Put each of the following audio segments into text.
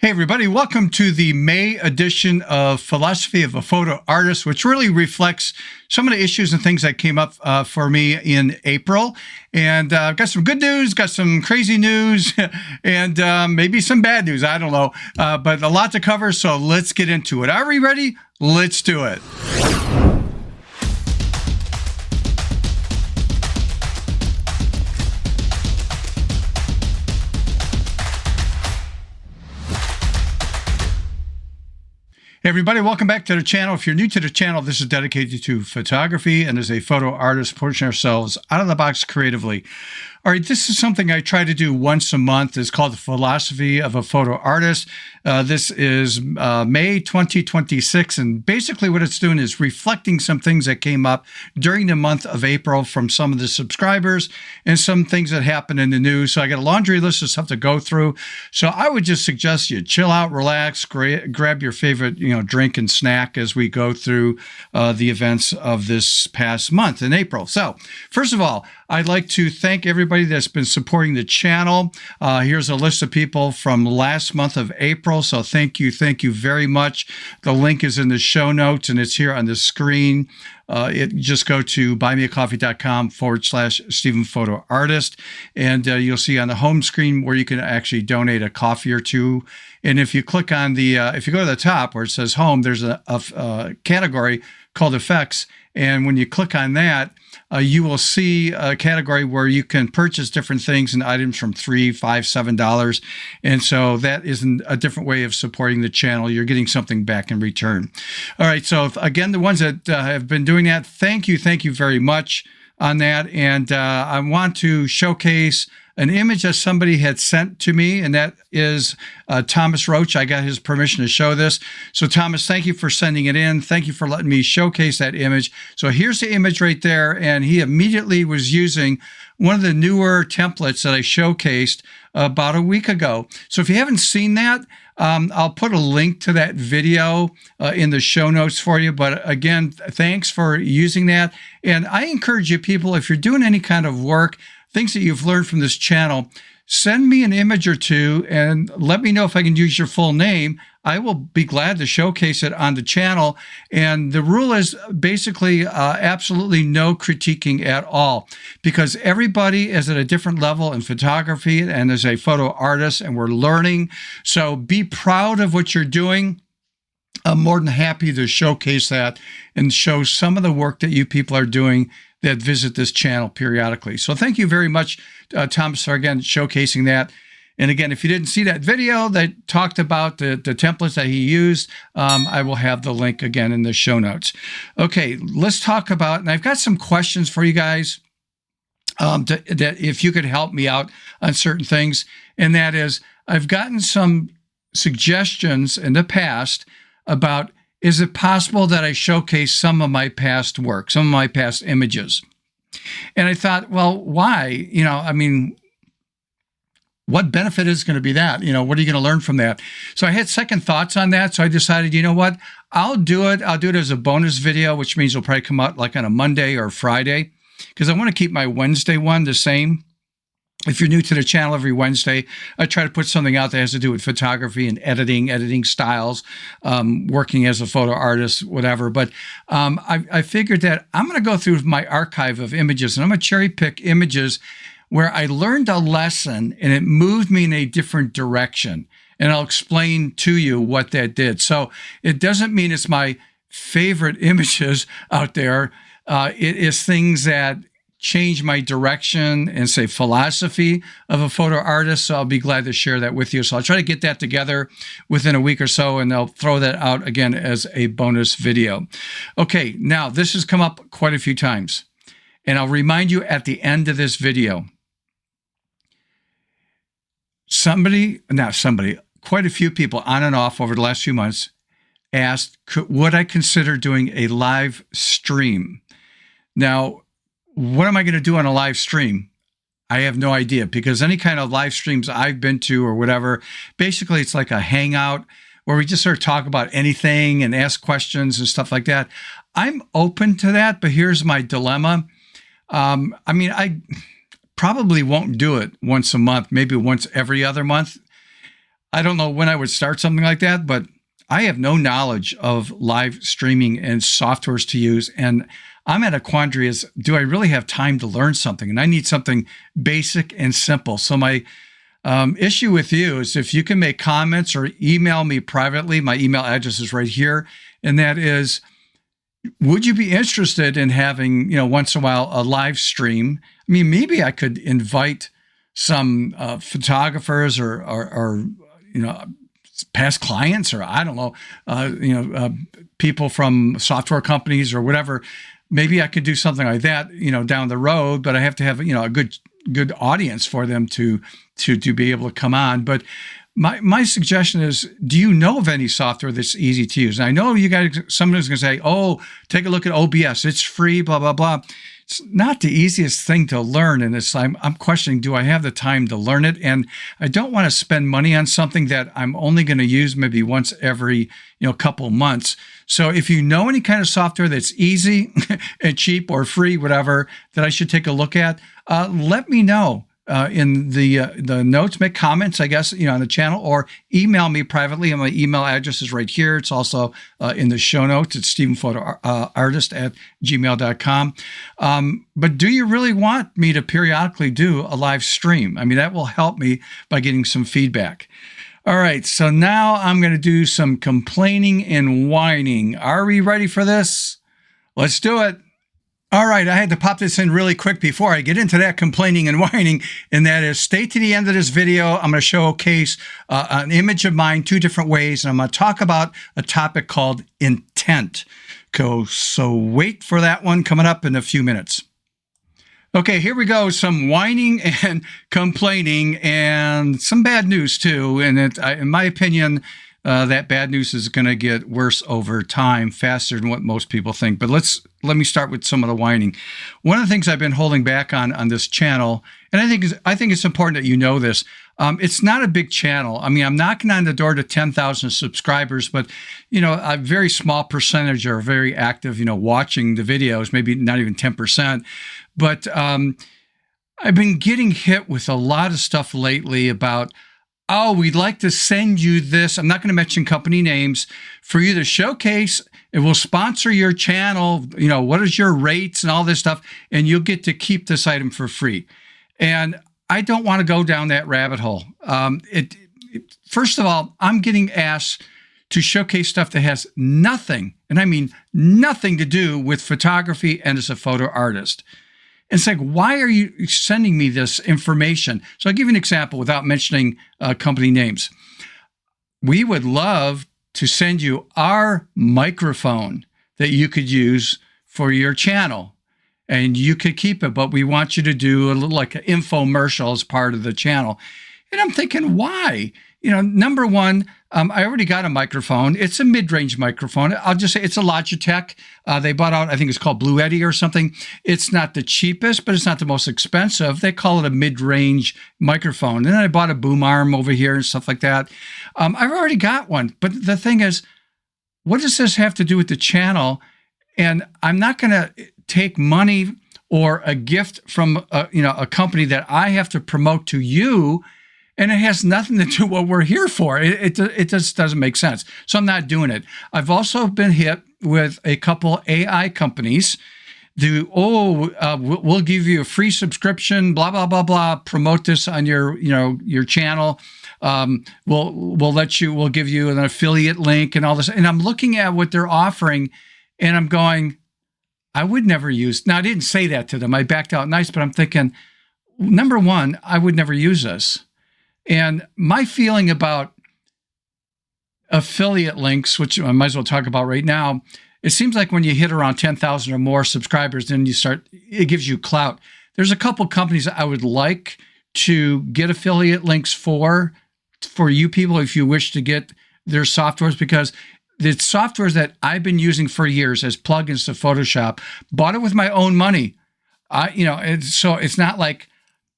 Hey, everybody, welcome to the May edition of Philosophy of a Photo Artist, which really reflects some of the issues and things that came up for me in April. And I've got some good news, got some crazy news, and maybe some bad news. I don't know, but a lot to cover, so let's get into it. Are we ready? Let's do it. Hey everybody, welcome back to the channel. If you're new to the channel, this is dedicated to photography, and as a photo artist, pushing ourselves out of the box creatively. All right, this is something I try to do once a month. It's called the Philosophy of a Photo Artist. This is May 2026, and basically what it's doing is reflecting some things that came up during the month of April from some of the subscribers and some things that happened in the news. So I got a laundry list of stuff to go through. So I would just suggest you chill out, relax, grab your favorite drink and snack as we go through the events of this past month in April. So first of all, I'd like to thank everybody that's been supporting the channel. Here's a list of people from last month of April. So thank you very much. The link is in the show notes and it's here on the screen. Just go to buymeacoffee.com/Stephen Photo Artist, and you'll see on the home screen where you can actually donate a coffee or two. And if you click on the, if you go to the top where it says home, there's a category called effects. And when you click on that, you will see a category where you can purchase different things and items from $3, $5, $7. And so that is a different way of supporting the channel. You're getting something back in return. All right. So again, the ones that have been doing that, thank you very much on that. And I want to showcase an image that somebody had sent to me, and that is Thomas Roach. I got his permission to show this. So Thomas, thank you for sending it in. Thank you for letting me showcase that image. So here's the image right there, and he immediately was using one of the newer templates that I showcased about a week ago. So if you haven't seen that, I'll put a link to that video in the show notes for you. But again, thanks for using that. And I encourage you people, if you're doing any kind of work, things that you've learned from this channel, send me an image or two and let me know if I can use your full name. I will be glad to showcase it on the channel. And the rule is basically absolutely no critiquing at all, because everybody is at a different level in photography and as a photo artist, and we're learning. So be proud of what you're doing. I'm more than happy to showcase that and show some of the work that you people are doing that visit this channel periodically. So thank you very much, Thomas, for again showcasing that. And again, if you didn't see that video that talked about the templates that he used, I will have the link again in the show notes. Okay, let's talk about, and I've got some questions for you guys that if you could help me out on certain things. And that is, I've gotten some suggestions in the past about, is it possible that I showcase some of my past work, some of my past images? And I thought, well, why? I mean, what benefit is going to be that? What are you going to learn from that? So I had second thoughts on that. So I decided, you know what? I'll do it. I'll do it as a bonus video, which means it'll probably come out like on a Monday or Friday, because I want to keep my Wednesday one the same. If you're new to the channel, every Wednesday, I try to put something out that has to do with photography and editing styles, working as a photo artist, whatever. But I figured that I'm going to go through my archive of images, and I'm going to cherry pick images where I learned a lesson and it moved me in a different direction. And I'll explain to you what that did. So it doesn't mean it's my favorite images out there. It is things that change my direction and say philosophy of a photo artist. So I'll be glad to share that with you. So I'll try to get that together within a week or so, and I'll throw that out again as a bonus video. Okay, now this has come up quite a few times, and I'll remind you at the end of this video. Quite a few people on and off over the last few months asked, would I consider doing a live stream? Now, what am I going to do on a live stream? I have no idea, because any kind of live streams I've been to or whatever, basically it's like a hangout where we just sort of talk about anything and ask questions and stuff like that. I'm open to that, but here's my dilemma. I mean, I probably won't do it once a month, maybe once every other month. I don't know when I would start something like that, but I have no knowledge of live streaming and softwares to use. And I'm at a quandary is, do I really have time to learn something? And I need something basic and simple. So my issue with you is if you can make comments or email me privately, my email address is right here. And that is, would you be interested in having, once in a while, a live stream? I mean, maybe I could invite some photographers or past clients, or I don't know, people from software companies or whatever. Maybe I could do something like that, down the road, but I have to have, a good audience for them to be able to come on. But my suggestion is, do you know of any software that's easy to use? And I know you guys, somebody's going to say, oh, take a look at OBS. It's free, blah, blah, blah. It's not the easiest thing to learn. And I'm questioning, do I have the time to learn it? And I don't want to spend money on something that I'm only going to use maybe once every, couple months. So if you know any kind of software that's easy and cheap or free, whatever, that I should take a look at, let me know. In the notes, make comments, I guess, on the channel, or email me privately. And my email address is right here. It's also in the show notes. It's stephenphotoartist@gmail.com. But do you really want me to periodically do a live stream? I mean, that will help me by getting some feedback. All right, so now I'm going to do some complaining and whining. Are we ready for this? Let's do it. All right, I had to pop this in really quick before I get into that complaining and whining, and that is, stay to the end of this video. I'm going to showcase an image of mine 2 different ways, and I'm going to talk about a topic called intent. So wait for that one coming up in a few minutes. Okay, here we go. Some whining and complaining and some bad news too. And in my opinion, that bad news is going to get worse over time, faster than what most people think. But let me start with some of the whining. One of the things I've been holding back on this channel, and I think it's important that you know this. It's not a big channel. I mean, I'm knocking on the door to 10,000 subscribers, but a very small percentage are very active, watching the videos, maybe not even 10%. But I've been getting hit with a lot of stuff lately about, oh, we'd like to send you this. I'm not going to mention company names for you to showcase. It will sponsor your channel. What is your rates and all this stuff, and you'll get to keep this item for free. And I don't want to go down that rabbit hole. First of all, I'm getting asked to showcase stuff that has nothing, and I mean nothing, to do with photography and as a photo artist. It's like, why are you sending me this information? So I'll give you an example without mentioning company names. We would love to send you our microphone that you could use for your channel, and you could keep it, but we want you to do a little like an infomercial as part of the channel. And I'm thinking, why? Number one, I already got a microphone. It's a mid-range microphone. I'll just say it's a Logitech. They bought out, I think it's called Blue Yeti or something. It's not the cheapest, but it's not the most expensive. They call it a mid-range microphone. And then I bought a boom arm over here and stuff like that. I've already got one. But the thing is, what does this have to do with the channel? And I'm not going to take money or a gift from a company that I have to promote to you, and it has nothing to do with what we're here for. It just doesn't make sense. So I'm not doing it. I've also been hit with a couple AI companies. We'll give you a free subscription, blah, blah, blah, blah. Promote this on your channel. We'll give you an affiliate link and all this. And I'm looking at what they're offering, and I'm going, I would never use. Now, I didn't say that to them. I backed out nice, but I'm thinking, number one, I would never use this. And my feeling about affiliate links, which I might as well talk about right now, it seems like when you hit around 10,000 or more subscribers, then it gives you clout. There's a couple companies I would like to get affiliate links for you people if you wish to get their softwares, because the softwares that I've been using for years as plugins to Photoshop, bought it with my own money. So it's not like,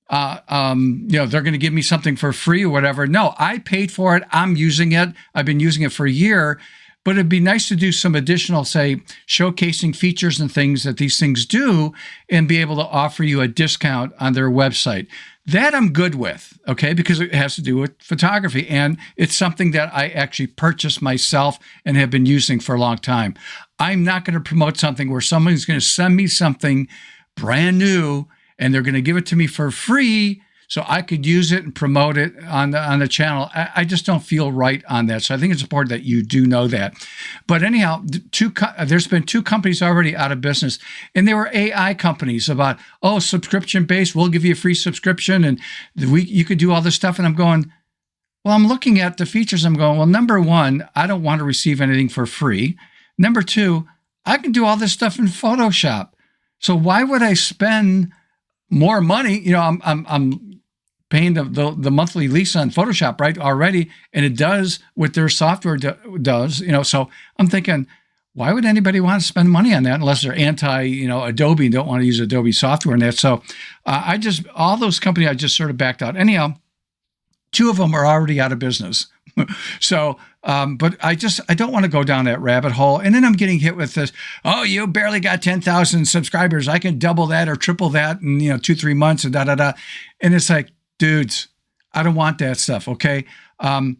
they're going to give me something for free or whatever. No, I paid for it. I'm using it. I've been using it for a year, but it'd be nice to do some additional, say, showcasing features and things that these things do and be able to offer you a discount on their website. That I'm good with, okay, because it has to do with photography, and it's something that I actually purchased myself and have been using for a long time. I'm not going to promote something where somebody's going to send me something brand new and they're going to give it to me for free so I could use it and promote it on the channel. I just don't feel right on that. So I think it's important that you do know that. But anyhow, there's been 2 companies already out of business, and they were AI companies about, subscription based. We'll give you a free subscription, and you could do all this stuff. And I'm going, well, I'm looking at the features. I'm going, well, number one, I don't want to receive anything for free. Number 2, I can do all this stuff in Photoshop. So why would I spend more money? I'm paying the monthly lease on Photoshop, right, already, and it does what their software does, so I'm thinking, why would anybody want to spend money on that unless they're anti, Adobe and don't want to use Adobe software and that? So all those companies, I just sort of backed out. Anyhow, 2 of them are already out of business. So, but I don't want to go down that rabbit hole. And then I'm getting hit with this, you barely got 10,000 subscribers. I can double that or triple that in, 2-3 months and da-da-da. And it's like, dudes, I don't want that stuff, okay? I'm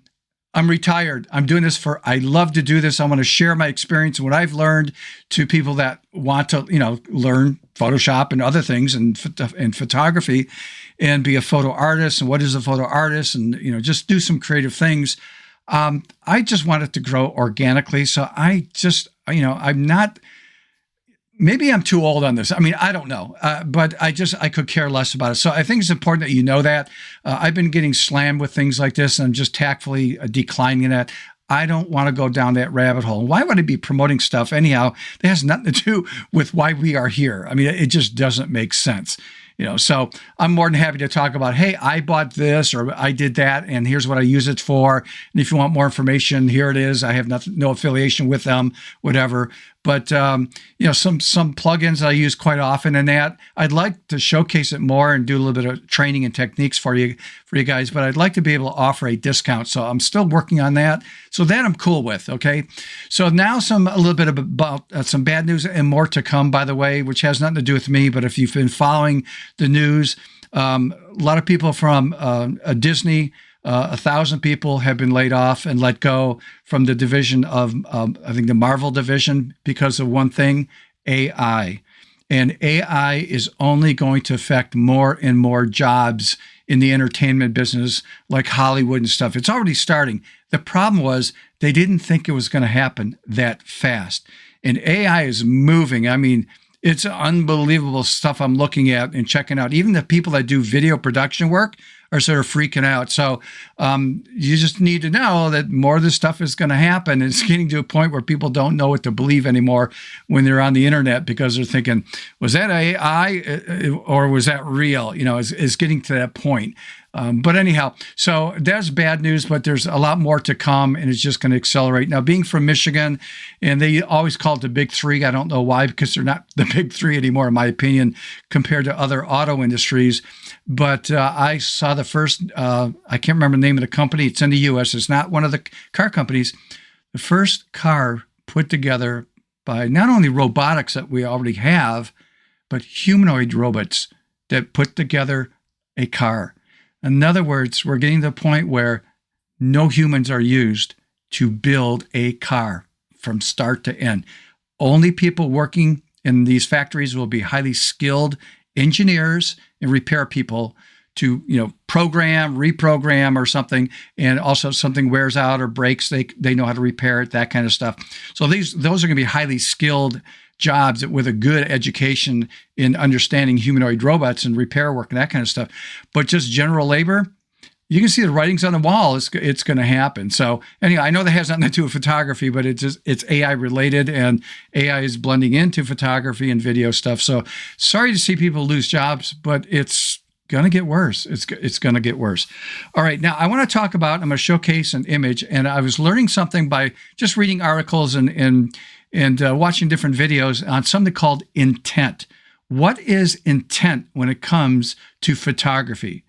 retired. I'm doing this I love to do this. I want to share my experience and what I've learned to people that want to, learn Photoshop and other things and photography and be a photo artist. And what is a photo artist? And, just do some creative things. I just want it to grow organically. So I'm not, maybe I'm too old on this. I mean, I don't know, but I could care less about it. So I think it's important that you know that. I've been getting slammed with things like this, and I'm just tactfully declining that. I don't want to go down that rabbit hole. Why would I be promoting stuff anyhow that has nothing to do with why we are here? I mean, it just doesn't make sense. So I'm more than happy to talk about, hey, I bought this or I did that, and here's what I use it for. And if you want more information, here it is. I have no affiliation with them, whatever. But some plugins I use quite often in that. I'd like to showcase it more and do a little bit of training and techniques for you guys, but I'd like to be able to offer a discount. So I'm still working on that. So that I'm cool with, okay? So now a little bit about some bad news and more to come, by the way, which has nothing to do with me, but if you've been following the news, a lot of people from Disney, 1,000 people have been laid off and let go from the division of, I think, the Marvel division because of one thing, AI. And AI is only going to affect more and more jobs in the entertainment business, like Hollywood and stuff. It's already starting. The problem was they didn't think it was going to happen that fast. And AI is moving. I mean, it's unbelievable stuff I'm looking at and checking out. Even the people that do video production work are sort of freaking out. So you just need to know that more of this stuff is going to happen. It's getting to a point where people don't know what to believe anymore when they're on the internet, because they're thinking, was that AI or was that real? It's getting to that point. But anyhow, so that's bad news, but there's a lot more to come, and it's just going to accelerate. Now, being from Michigan, and they always call it the big 3. I don't know why, because they're not the big 3 anymore, in my opinion, compared to other auto industries. But I saw the first, I can't remember the name of the company. It's in the U.S. It's not one of the car companies. The first car put together by not only robotics that we already have, but humanoid robots that put together a car. In other words, we're getting to the point where no humans are used to build a car from start to end. Only people working in these factories will be highly skilled engineers and repair people to, program, reprogram or something. And also if something wears out or breaks, they know how to repair it, that kind of stuff. So those are going to be highly skilled jobs with a good education in understanding humanoid robots and repair work and that kind of stuff. But just general labor, you can see the writings on the wall. It's going to happen. So anyway, I know that has nothing to do with photography, but it's AI related, and AI is blending into photography and video stuff. So sorry to see people lose jobs, but it's going to get worse. It's going to get worse. All right. Now I want to talk about, I'm going to showcase an image, and I was learning something by just reading articles and watching different videos on something called intent. What is intent when it comes to photography?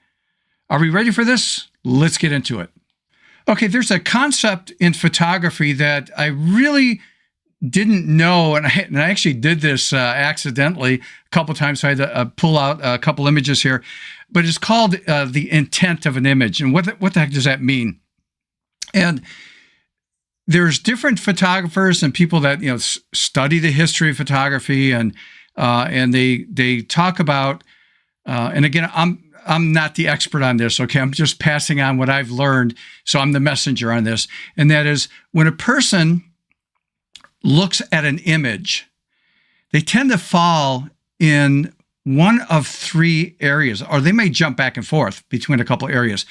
Are we ready for this? Let's get into it. Okay, there's a concept in photography that I really didn't know, and I actually did this accidentally a couple times. So I had to pull out a couple images here, but it's called the intent of an image. And what the heck does that mean? And there's different photographers and people that study the history of photography, and they talk about. And again, I'm not the expert on this. Okay, I'm just passing on what I've learned, so I'm the messenger on this. And that is, when a person looks at an image, they tend to fall in one of three areas, or they may jump back and forth between a couple areas.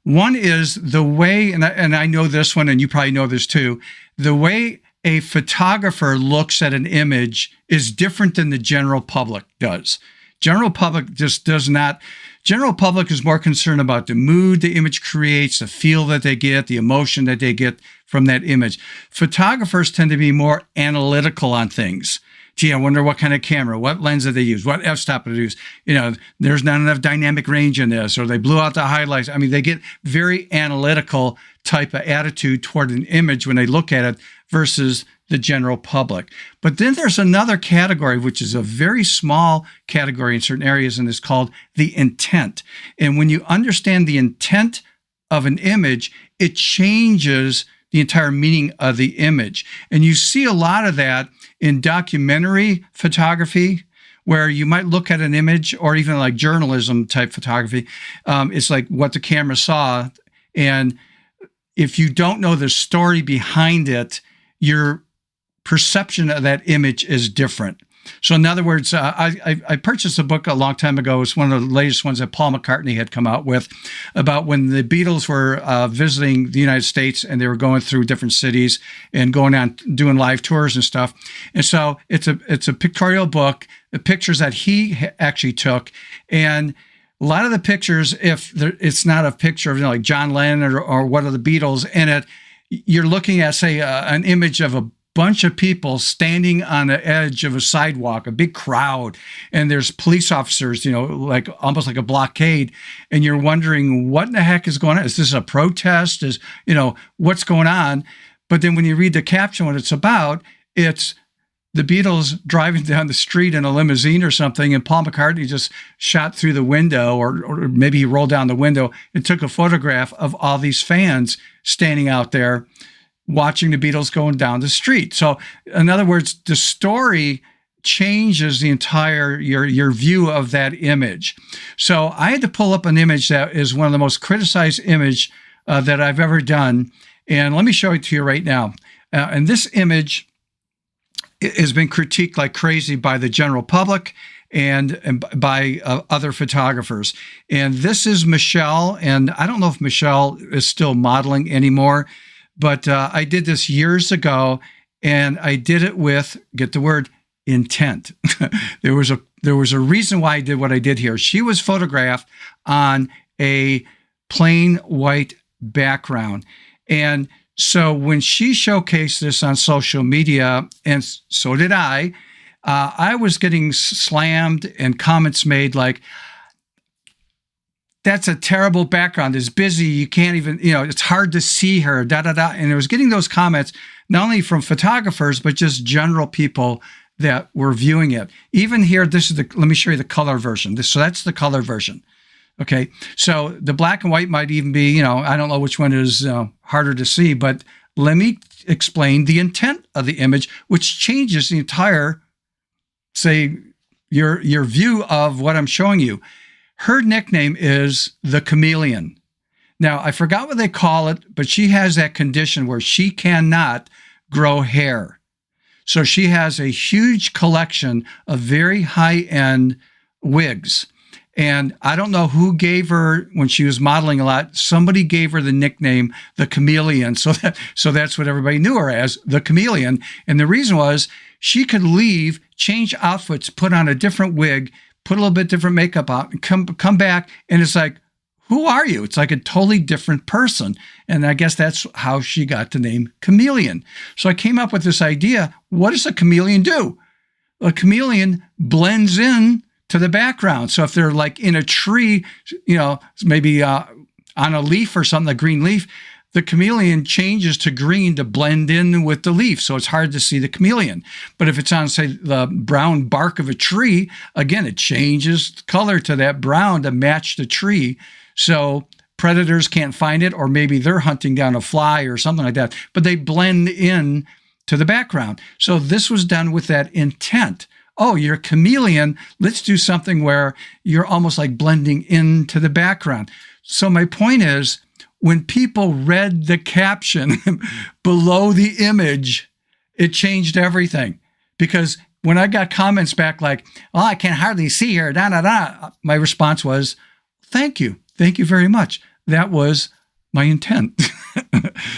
One is the way, and I know this one, and you probably know this too, the way a photographer looks at an image is different than the general public does. General public just does not. General public is more concerned about the mood the image creates, the feel that they get, the emotion that they get from that image. Photographers tend to be more analytical on things. Gee, I wonder what kind of camera, what lens did they use, what f-stop did they use? There's not enough dynamic range in this, or they blew out the highlights. I mean, they get very analytical type of attitude toward an image when they look at it versus the general public. But then there's another category, which is a very small category in certain areas, and it's called the intent. And when you understand the intent of an image, it changes the entire meaning of the image. And you see a lot of that in documentary photography, where you might look at an image, or even like journalism type photography. It's like what the camera saw. And if you don't know the story behind it, your perception of that image is different. So in other words, I purchased a book a long time ago. It's one of the latest ones that Paul McCartney had come out with, about when the Beatles were visiting the United States, and they were going through different cities and going on doing live tours and stuff. And so it's a pictorial book, the pictures that he actually took. And a lot of the pictures, if it's not a picture of like John Lennon or one of the Beatles in it, you're looking at, say, an image of a bunch of people standing on the edge of a sidewalk, a big crowd, and there's police officers, like almost like a blockade, and you're wondering what in the heck is going on? Is this a protest? What's going on? But then when you read the caption, what it's about, it's the Beatles driving down the street in a limousine or something, and Paul McCartney just shot through the window, or maybe he rolled down the window and took a photograph of all these fans standing out there watching the Beatles going down the street. So in other words, the story changes the entire, your view of that image. So I had to pull up an image that is one of the most criticized image that I've ever done. And let me show it to you right now. And this image has been critiqued like crazy by the general public and by other photographers. And this is Michelle. And I don't know if Michelle is still modeling anymore, but I did this years ago, and I did it with, get the word, intent. There was a reason why I did what I did here. She was photographed on a plain white background. And so when she showcased this on social media, and so did I was getting slammed and comments made like, that's a terrible background. It's busy. You can't even, it's hard to see her, da, da, da. And it was getting those comments, not only from photographers, but just general people that were viewing it. Even here, let me show you the color version. So that's the color version. Okay. So the black and white might even be, I don't know which one is harder to see, but let me explain the intent of the image, which changes the entire, say, your view of what I'm showing you. Her nickname is the Chameleon. Now, I forgot what they call it, but she has that condition where she cannot grow hair. So she has a huge collection of very high-end wigs. And I don't know who gave her, when she was modeling a lot, somebody gave her the nickname, the Chameleon. So that's what everybody knew her as, the Chameleon. And the reason was she could leave, change outfits, put on a different wig, put a little bit different makeup on, and come back, and it's like, who are you? It's like a totally different person. And I guess that's how she got the name Chameleon. So I came up with this idea. What does a chameleon do? A chameleon blends in to the background. So if they're like in a tree, maybe on a leaf or something, a green leaf, the chameleon changes to green to blend in with the leaf. So it's hard to see the chameleon. But if it's on, say, the brown bark of a tree, again, it changes color to that brown to match the tree. So predators can't find it, or maybe they're hunting down a fly or something like that, but they blend in to the background. So this was done with that intent. Oh, you're a chameleon. Let's do something where you're almost like blending into the background. So my point is, when people read the caption below the image, it changed everything. Because when I got comments back like, "Oh, I can hardly see her," my response was, "Thank you. Thank you very much. That was my intent."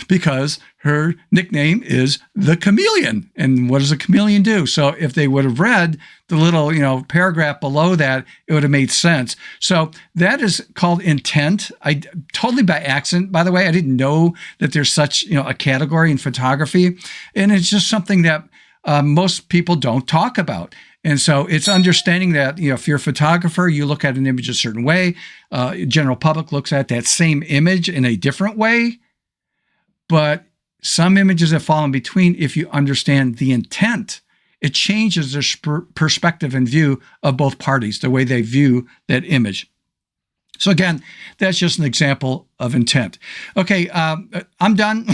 Because her nickname is the chameleon. And what does a chameleon do? So if they would have read the little, paragraph below that, it would have made sense. So that is called intent. I totally by accident, by the way. I didn't know that there's such, a category in photography. And it's just something that most people don't talk about. And so it's understanding that, if you're a photographer, you look at an image a certain way. General public looks at that same image in a different way. But some images that fall in between, if you understand the intent, it changes their perspective and view of both parties, the way they view that image. So again, that's just an example of intent. Okay, I'm done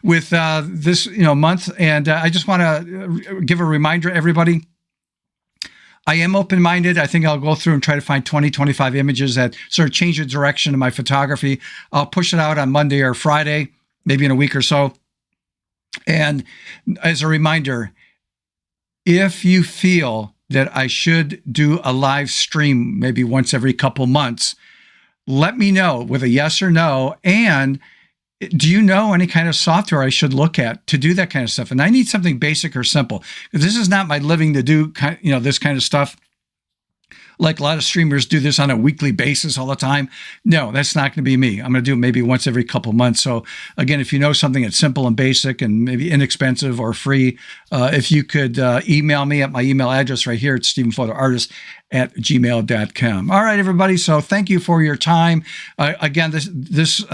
with this month, and I just want to give a reminder, everybody. I am open-minded. I think I'll go through and try to find 20, 25 images that sort of change the direction of my photography. I'll push it out on Monday or Friday, maybe in a week or so. And as a reminder, if you feel that I should do a live stream maybe once every couple months, let me know with a yes or no. And do you know any kind of software I should look at to do that kind of stuff? And I need something basic or simple. This is not my living to do, this kind of stuff. Like a lot of streamers do this on a weekly basis all the time. No, that's not going to be me. I'm going to do it maybe once every couple months. So again, if you know something that's simple and basic and maybe inexpensive or free, if you could email me at my email address right here, it's stephenphotoartist@gmail.com. All right, everybody. So thank you for your time. Again, these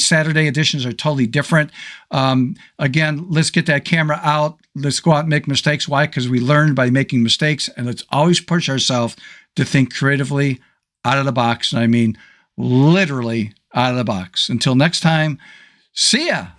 Saturday editions are totally different. Again, let's get that camera out. Let's go out and make mistakes. Why? Because we learn by making mistakes, and let's always push ourselves to think creatively out of the box. And I mean, literally out of the box. Until next time, see ya.